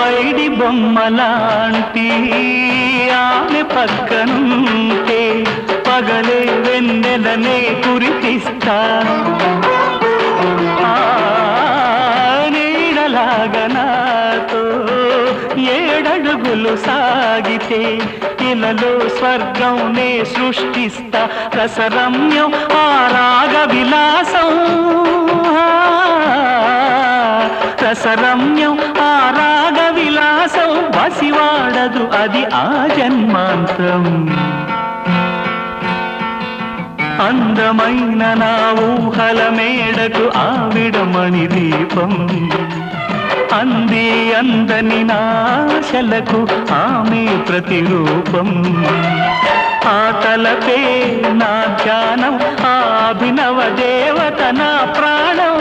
పైడి బొమ్మలాంటి ఆమె పక్కనుంటే పగలే వెన్నెలనే కురిపిస్తా నీడలాగా నాతో ఏడడుగులు సాగితే ఇలలో స్వర్గం నే సృష్టిస్తా రసరమ్యం ఆ రాగ విలాసం రసరమ్యం ఆ రాగ విలాసం వసివాడదు అది ఆ జన్మాంతం అందమైన నా ఊహల మేడకు ఆవిడమణి దీపం అంది అందని నాశలకు ఆమె ప్రతిరూపం ఆ తలపే నా ధ్యానం ఆ అభినవ దేవత నా ప్రాణం